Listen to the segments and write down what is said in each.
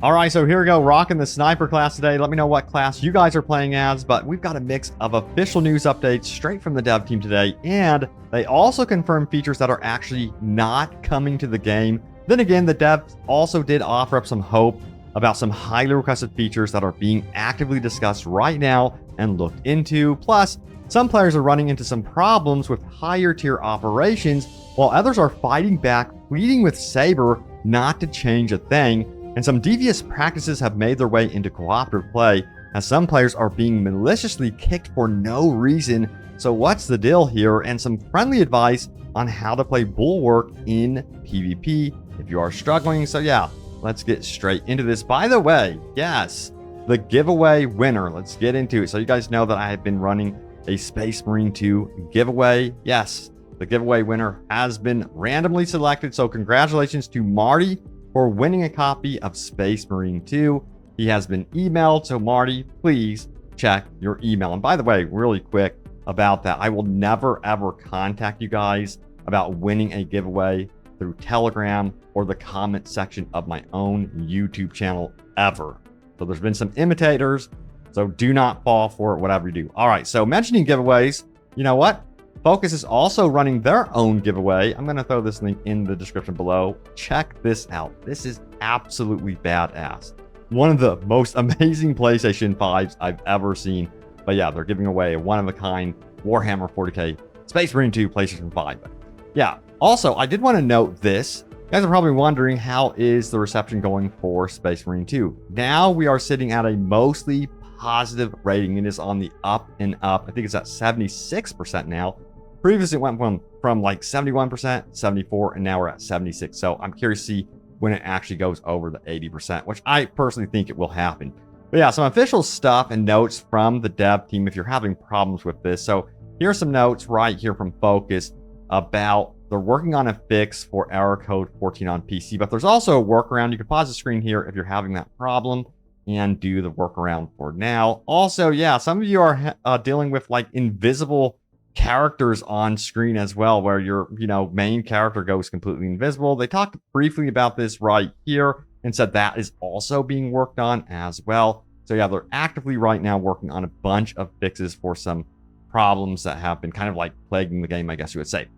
All right, so here we go, rocking the sniper class today. Let me know what class you guys are playing as, but we've got a mix of official news updates straight from the dev team today, and they also confirm features that are actually not coming to the game. Then again, the devs also did offer up some hope about some highly requested features that are being actively discussed right now and looked into. Plus, some players are running into some problems with higher tier operations, while others are fighting back, pleading with Saber not to change a thing. And some devious practices have made their way into cooperative play, as some players are being maliciously kicked for no reason. So what's the deal here? And some friendly advice on how to play Bulwark in PvP if you are struggling. So yeah, let's get straight into this. By the way, yes, the giveaway winner. Let's get into it. So you guys know that I have been running a Space Marine 2 giveaway. Yes, the giveaway winner has been randomly selected. So congratulations to Marty for winning a copy of Space Marine 2. He has been emailed, so Marty, please check your email. And by the way, really quick about that, I will never ever contact you guys about winning a giveaway through Telegram or the comment section of my own YouTube channel ever. So there's been some imitators, so do not fall for it, whatever you do. All right, so mentioning giveaways, you know what? Focus is also running their own giveaway. I'm going to throw this link in the description below. Check this out. This is absolutely badass. One of the most amazing PlayStation 5s I've ever seen. But yeah, they're giving away a one-of-a-kind Warhammer 40K Space Marine 2 PlayStation 5. But yeah, also, I did want to note this. You guys are probably wondering, how is the reception going for Space Marine 2? Now we are sitting at a mostly positive rating. It is on the up and up. I think it's at 76% now. Previously, it went from like 71%, 74, and now we're at 76. So I'm curious to see when it actually goes over the 80%, which I personally think it will happen. But yeah, some official stuff and notes from the dev team if you're having problems with this. So here are some notes right here from Focus about they're working on a fix for error code 14 on PC, but there's also a workaround. You can pause the screen here if you're having that problem and do the workaround for now. Also, yeah, some of you are dealing with like invisible characters on screen as well, where your main character goes completely invisible. They talked briefly about this right here and said that is also being worked on as well. So yeah, they're actively right now working on a bunch of fixes for some problems that have been kind of like plaguing the game, I guess you would say.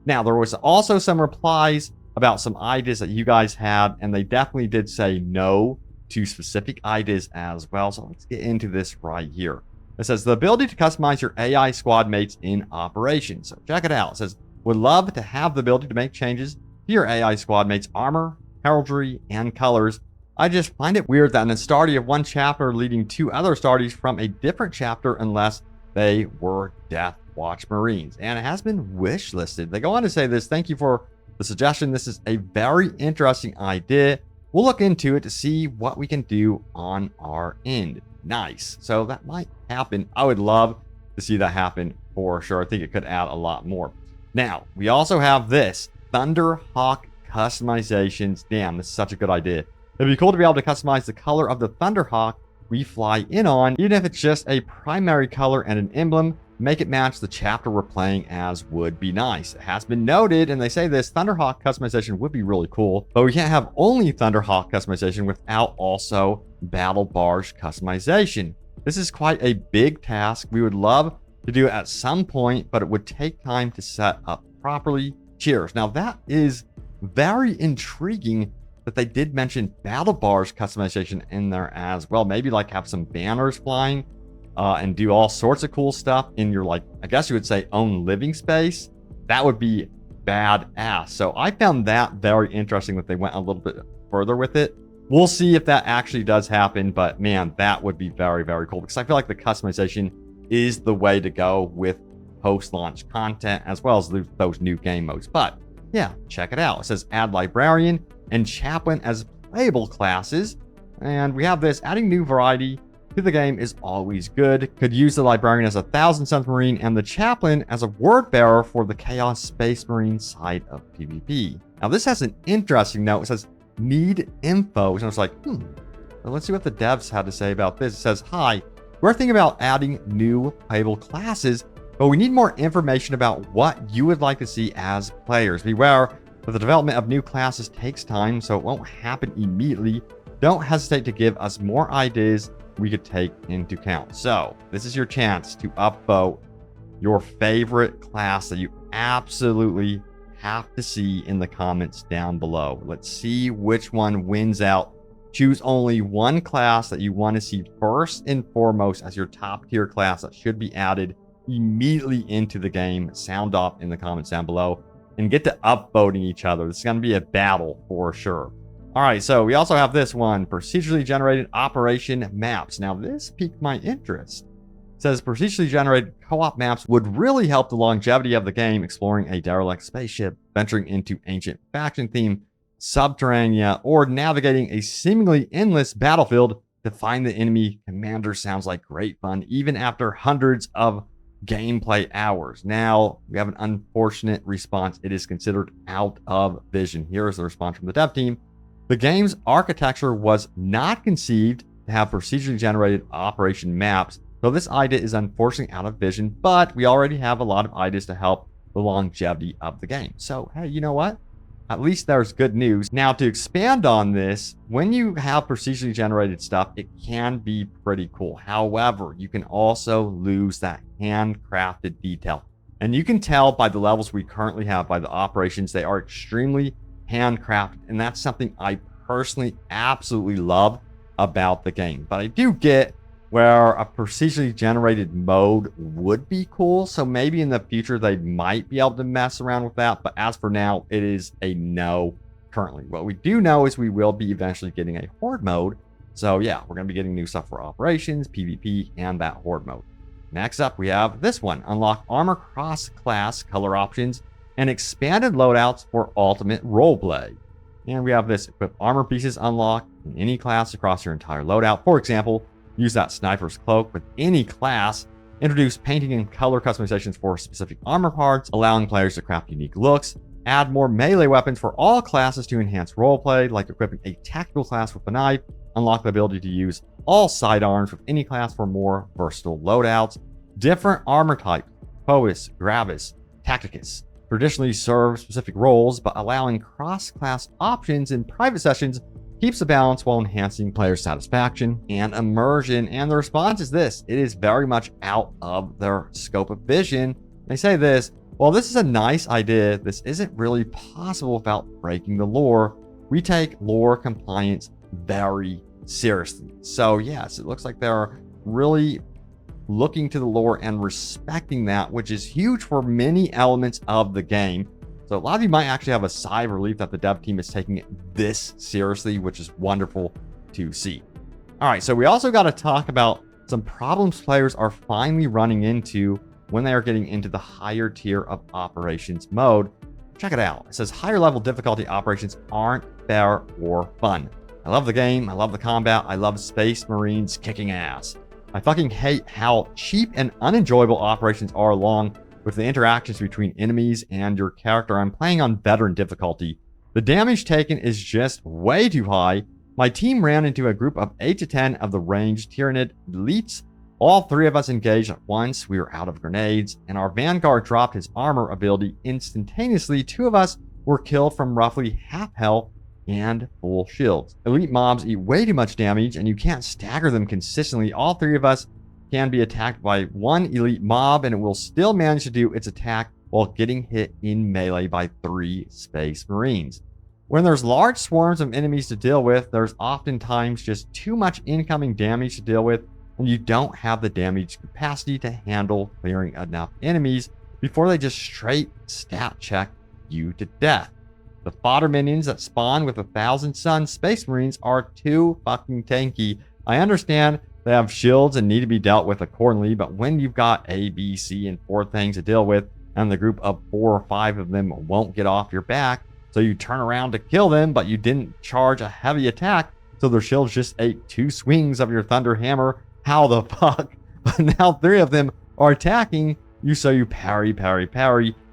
Now, there was also some replies about some ideas that you guys had, and they definitely did say no to specific ideas as well. So let's get into this right here. It says the ability to customize your AI squad mates in operation. So check it out. It says, would love to have the ability to make changes to your AI squad mates' armor, heraldry, and colors. I just find it weird that an authority of one chapter leading two other authorities from a different chapter unless they were Death Watch Marines. And it has been wish listed. They go on to say this. Thank you for the suggestion. This is a very interesting idea. We'll look into it to see what we can do on our end. Nice. So that might happen. I would love to see that happen for sure. I think it could add a lot more. Now, we also have this Thunderhawk customizations. Damn, this is such a good idea. It'd be cool to be able to customize the color of the Thunderhawk we fly in on, even if it's just a primary color and an emblem. Make it match the chapter we're playing as would be nice. It has been noted, and they say this Thunderhawk customization would be really cool, but we can't have only Thunderhawk customization without also Battle Barge customization. This is quite a big task. We would love to do it at some point, but it would take time to set up properly. Cheers. Now that is very intriguing that they did mention Battle Barge customization in there as well. Maybe like have some banners flying and do all sorts of cool stuff in your, like, I guess you would say, own living space. That would be badass. So I found that very interesting that they went a little bit further with it. We'll see if that actually does happen, but man, that would be very, very cool, because I feel like the customization is the way to go with post-launch content as well as those new game modes. But yeah, check it out. It says add Librarian and Chaplain as playable classes. And we have this, adding new variety to the game is always good. Could use the Librarian as a 1,000 Suns Marine and the Chaplain as a word bearer for the Chaos Space Marine side of PvP. Now this has an interesting note. It says need info. And I was like, well, let's see what the devs had to say about this. It says, hi, we're thinking about adding new playable classes, but we need more information about what you would like to see as players. Beware that the development of new classes takes time, so it won't happen immediately. don't hesitate to give us more ideas we could take into account. So this is your chance to upvote your favorite class that you absolutely have to see in the comments down below. Let's see which one wins out. Choose only one class that you want to see first and foremost as your top tier class that should be added immediately into the game. Sound off in the comments down below and get to upvoting each other. This is going to be a battle for sure. All right, so we also have this one, procedurally generated operation maps. Now this piqued my interest. It says procedurally generated co-op maps would really help the longevity of the game, exploring a derelict spaceship, venturing into ancient faction theme Subterranea, or navigating a seemingly endless battlefield to find the enemy commander. Sounds like great fun, even after hundreds of gameplay hours. Now, we have an unfortunate response. It is considered out of vision. Here is the response from the dev team. The game's architecture was not conceived to have procedurally generated operation maps, so this idea is unfortunately out of vision, but we already have a lot of ideas to help the longevity of the game. So, hey, you know what? At least there's good news. Now, to expand on this, when you have procedurally generated stuff, it can be pretty cool. However, you can also lose that handcrafted detail. And you can tell by the levels we currently have, by the operations, they are extremely handcrafted. And that's something I personally absolutely love about the game. But I do get where a procedurally generated mode would be cool. So maybe in the future, they might be able to mess around with that. But as for now, it is a no currently. What we do know is we will be eventually getting a horde mode. So yeah, we're going to be getting new stuff for operations, PvP, and that horde mode. Next up, we have this one. Unlock armor cross-class color options and expanded loadouts for ultimate roleplay. And we have this: equip armor pieces unlocked in any class across your entire loadout. For example, use that sniper's cloak with any class. Introduce painting and color customizations for specific armor parts, allowing players to craft unique looks. Add more melee weapons for all classes to enhance roleplay, like equipping a tactical class with a knife. Unlock the ability to use all sidearms with any class for more versatile loadouts. Different armor types, Povis, Gravis, Tacticus, traditionally serve specific roles, but allowing cross-class options in private sessions keeps the balance while enhancing player satisfaction and immersion. And the response is this: it is very much out of their scope of vision. They say this: while this is a nice idea, this isn't really possible without breaking the lore. We take lore compliance very seriously. So yes, it looks like they're really looking to the lore and respecting that, which is huge for many elements of the game. So a lot of you might actually have a sigh of relief that the dev team is taking it this seriously, which is wonderful to see. All right, so we also got to talk about some problems players are finally running into when they are getting into the higher tier of operations mode. Check it out. It says higher level difficulty operations aren't fair or fun. I love the game. I love the combat. I love Space Marines kicking ass. I fucking hate how cheap and unenjoyable operations are along with the interactions between enemies and your character. I'm playing on veteran difficulty. The damage taken is just way too high. My team ran into a group of 8 to 10 of the ranged Tyranid elites. All 3 of us engaged at once. We were out of grenades, and our Vanguard dropped his armor ability instantaneously. 2 of us were killed from roughly half health and full shields. Elite mobs eat way too much damage, and you can't stagger them consistently. All 3 of us can be attacked by one elite mob, and it will still manage to do its attack while getting hit in melee by 3 Space Marines. When there's large swarms of enemies to deal with, there's oftentimes just too much incoming damage to deal with, and you don't have the damage capacity to handle clearing enough enemies before they just straight stat check you to death. The fodder minions that spawn with 1,000 Sun Space Marines are too fucking tanky. I understand they have shields and need to be dealt with accordingly, but when you've got A, B, C, and 4 things to deal with, and the group of 4 or 5 of them won't get off your back, so you turn around to kill them, but you didn't charge a heavy attack, so their shields just ate 2 swings of your Thunder Hammer. How the fuck? But now 3 of them are attacking you, so you parry,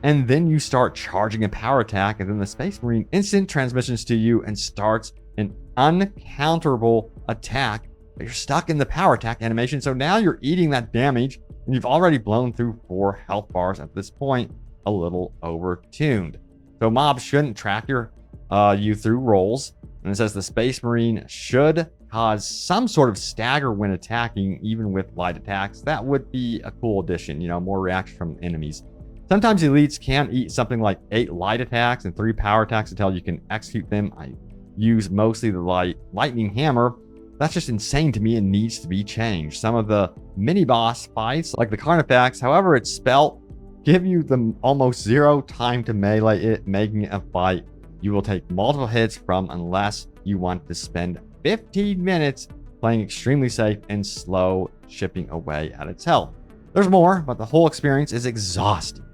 and then you start charging a power attack, and then the Space Marine instant transmissions to you and starts an uncounterable attack, but you're stuck in the power attack animation, so now you're eating that damage, and you've already blown through 4 health bars at this point, a little overtuned. So mobs shouldn't track you through rolls. And it says the Space Marine should cause some sort of stagger when attacking, even with light attacks. That would be a cool addition, you know, more reaction from enemies. Sometimes elites can eat something like 8 light attacks and 3 power attacks until you can execute them. I use mostly the lightning hammer. That's just insane to me and needs to be changed. Some of the mini boss fights, like the Carnifex, however it's spelt, give you the almost 0 time to melee it, making it a fight you will take multiple hits from unless you want to spend 15 minutes playing extremely safe and slow, chipping away at its health. There's more, but the whole experience is exhausting.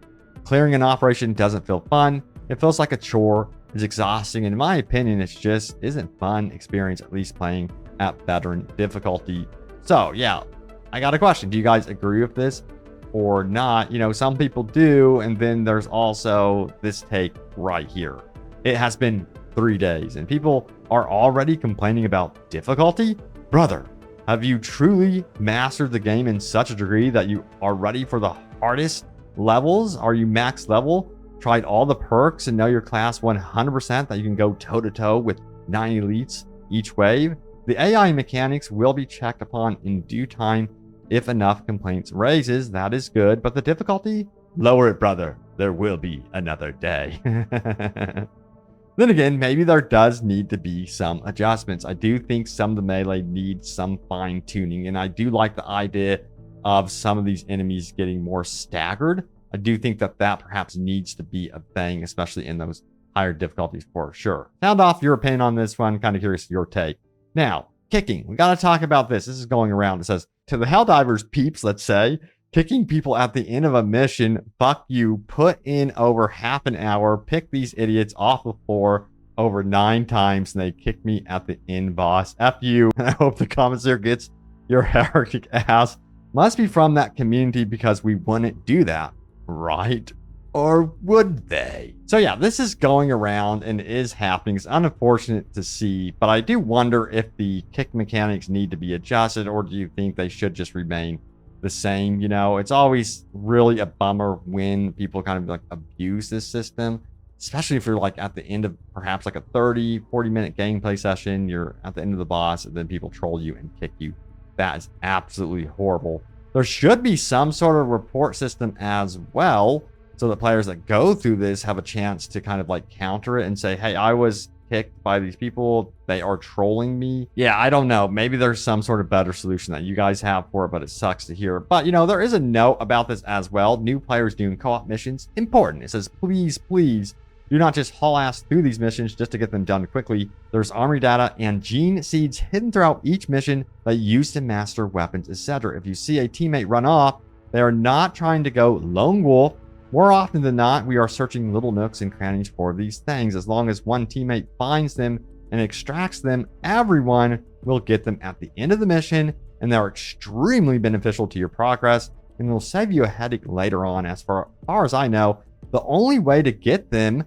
Clearing an operation doesn't feel fun. It feels like a chore. It's exhausting. In my opinion, it just isn't fun experience, at least playing at veteran difficulty. So yeah, I got a question. Do you guys agree with this or not? You know, some people do. And then there's also this take right here. It has been 3 days and people are already complaining about difficulty. Brother, have you truly mastered the game in such a degree that you are ready for the hardest levels? Are you max level? Tried all the perks and know your class 100% that you can go toe to toe with 9 elites each wave? The AI mechanics will be checked upon in due time. If enough complaints raises, that is good, but the difficulty? Lower it, brother. There will be another day. Then again, maybe there does need to be some adjustments. I do think some of the melee needs some fine tuning, and I do like the idea of some of these enemies getting more staggered. I do think that perhaps needs to be a thing, especially in those higher difficulties for sure. Sound off your opinion on this one. Kind of curious your take. Now, kicking. We got to talk about this. This is going around. It says, to the Helldivers peeps, let's say, kicking people at the end of a mission, fuck you, put in over half an hour, pick these idiots off the floor over 9 times, and they kick me at the end, boss. F you. And I hope the comments here gets your heretic ass. Must be from that community because we wouldn't do that, right? Or would they? So yeah, this is going around and is happening. It's unfortunate to see, but I do wonder if the kick mechanics need to be adjusted, or do you think they should just remain the same? You know, it's always really a bummer when people kind of like abuse this system, especially if you're like at the end of perhaps like a 30-40 minute gameplay session, you're at the end of the boss and then people troll you and kick you. That is absolutely horrible. There should be some sort of report system as well, so that players that go through this have a chance to kind of like counter it and say, hey, I was kicked by these people. They are trolling me. Yeah, I don't know. Maybe there's some sort of better solution that you guys have for it, but it sucks to hear. But, you know, there is a note about this as well. New players doing co-op missions, important. It says, please, please, do not just haul ass through these missions just to get them done quickly. There's armory data and gene seeds hidden throughout each mission that you use to master weapons, etc. If you see a teammate run off, they are not trying to go lone wolf. More often than not, we are searching little nooks and crannies for these things. As long as one teammate finds them and extracts them, everyone will get them at the end of the mission, and they're extremely beneficial to your progress and will save you a headache later on. As far as I know, the only way to get them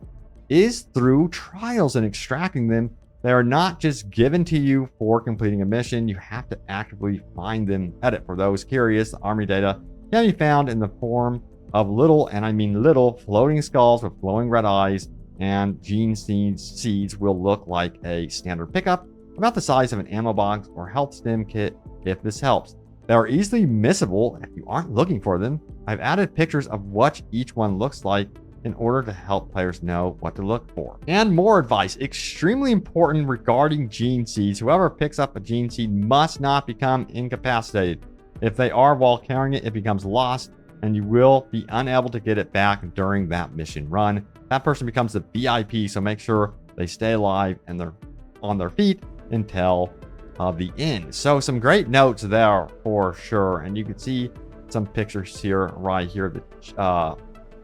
is through trials and extracting them. They are not just given to you for completing a mission. You have to actively find them. Edit, for those curious, the armory data can be found in the form of little, and I mean little, floating skulls with glowing red eyes, and gene seeds will look like a standard pickup, about the size of an ammo box or health stem kit, if this helps. They are easily missable if you aren't looking for them. I've added pictures of what each one looks like in order to help players know what to look for. And more advice, extremely important regarding gene seeds. Whoever picks up a gene seed must not become incapacitated. If they are while carrying it, it becomes lost, and you will be unable to get it back during that mission run. That person becomes a VIP, so make sure they stay alive and they're on their feet until the end. So some great notes there for sure. And you can see some pictures here, right here. The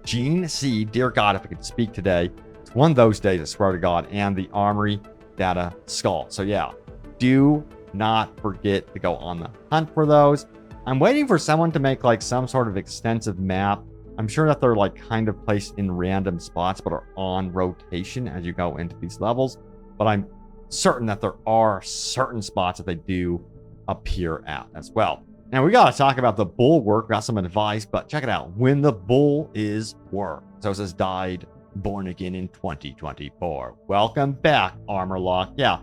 Gene Seed, dear God, if I could speak today. It's one of those days, I swear to God. And the Armory Data Skull. So yeah, do not forget to go on the hunt for those. I'm waiting for someone to make like some sort of extensive map. I'm sure that they're like kind of placed in random spots, but are on rotation as you go into these levels. But I'm certain that there are certain spots that they do appear at as well. Now we got to talk about the bulwark. Got some advice, but check it out. When the bull is work. So it says died, born again in 2024. Welcome back, Armor Lock. Yeah,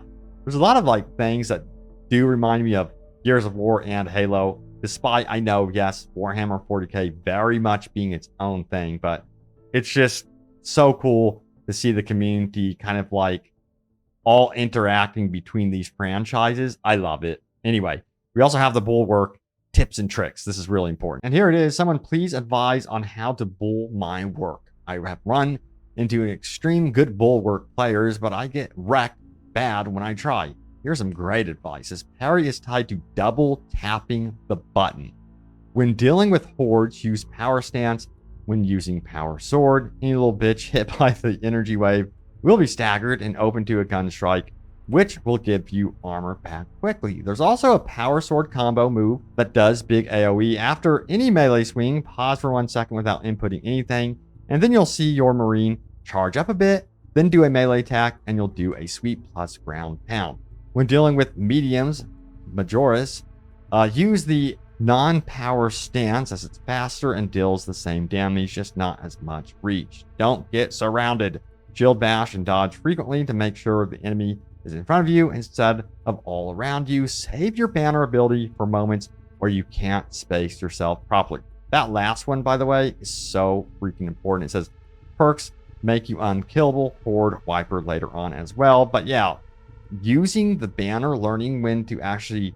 There's a lot of like things that do remind me of Gears of War and Halo, despite, I know, yes, Warhammer 40K very much being its own thing, but it's just so cool to see the community kind of like all interacting between these franchises. I love it. Anyway, we also have the bulwark tips and tricks. This is really important. And here it is. Someone please advise on how to bull my work. I have run into an extreme good bulwark players, but I get wrecked bad when I try. Here's some great advice. This parry is tied to double tapping the button. When dealing with hordes, use power stance. When using power sword, any little bitch hit by the energy wave will be staggered and open to a gun strike, which will give you armor back quickly. There's also a power sword combo move that does big AoE. After any melee swing, pause for 1 second without inputting anything, and then you'll see your Marine charge up a bit, then do a melee attack, and you'll do a sweep plus ground pound. When dealing with mediums, Majoris, use the non-power stance as it's faster and deals the same damage, just not as much reach. Don't get surrounded. Shield bash and dodge frequently to make sure the enemy is in front of you instead of all around you. Save your banner ability for moments where you can't space yourself properly. That last one, by the way, is so freaking important. It says perks make you unkillable, horde wiper later on as well. But yeah, using the banner, learning when to actually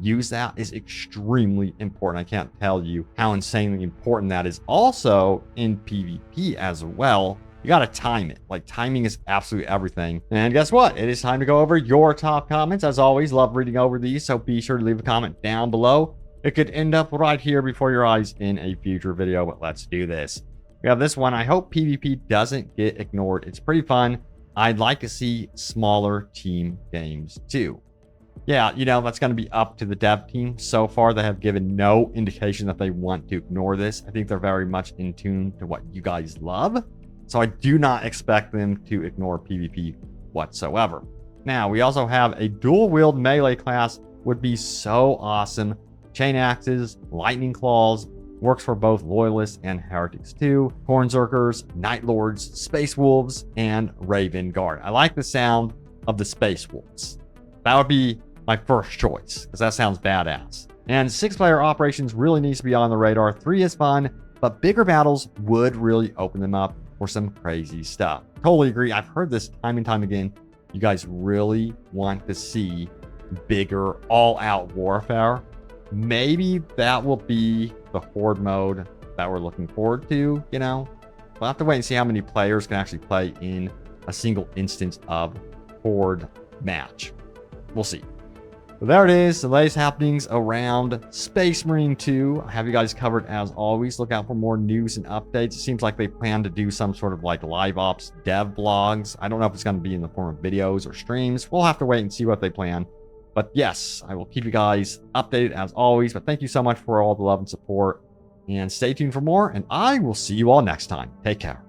use that is extremely important. I can't tell you how insanely important that is. Also in PvP as well, you got to time it. Like, timing is absolutely everything. And guess what? It is time to go over your top comments. As always, love reading over these, so be sure to leave a comment down below. It could end up right here before your eyes in a future video, but let's do this. We have this one. I hope PvP doesn't get ignored. It's pretty fun. I'd like to see smaller team games too. Yeah, you know, that's going to be up to the dev team. So far, they have given no indication that they want to ignore this. I think they're very much in tune to what you guys love. So I do not expect them to ignore PvP whatsoever. Now, we also have a dual wield melee class. Would be so awesome. Chain axes, lightning claws, works for both loyalists and heretics too. Cornzerkers, night lords, space wolves, and raven guard. I like the sound of the space wolves. That would be my first choice, because that sounds badass. And 6-player operations really needs to be on the radar. 3 is fun, but bigger battles would really open them up for some crazy stuff. Totally agree. I've heard this time and time again. You guys really want to see bigger all-out warfare. Maybe that will be the horde mode that we're looking forward to, you know? We'll have to wait and see how many players can actually play in a single instance of horde match. We'll see. So there it is, the latest happenings around Space Marine 2. I have you guys covered as always. Look out for more news and updates. It seems like they plan to do some sort of like live ops dev blogs. I don't know if it's going to be in the form of videos or streams. We'll have to wait and see what they plan. But yes, I will keep you guys updated as always. But thank you so much for all the love and support. And stay tuned for more. And I will see you all next time. Take care.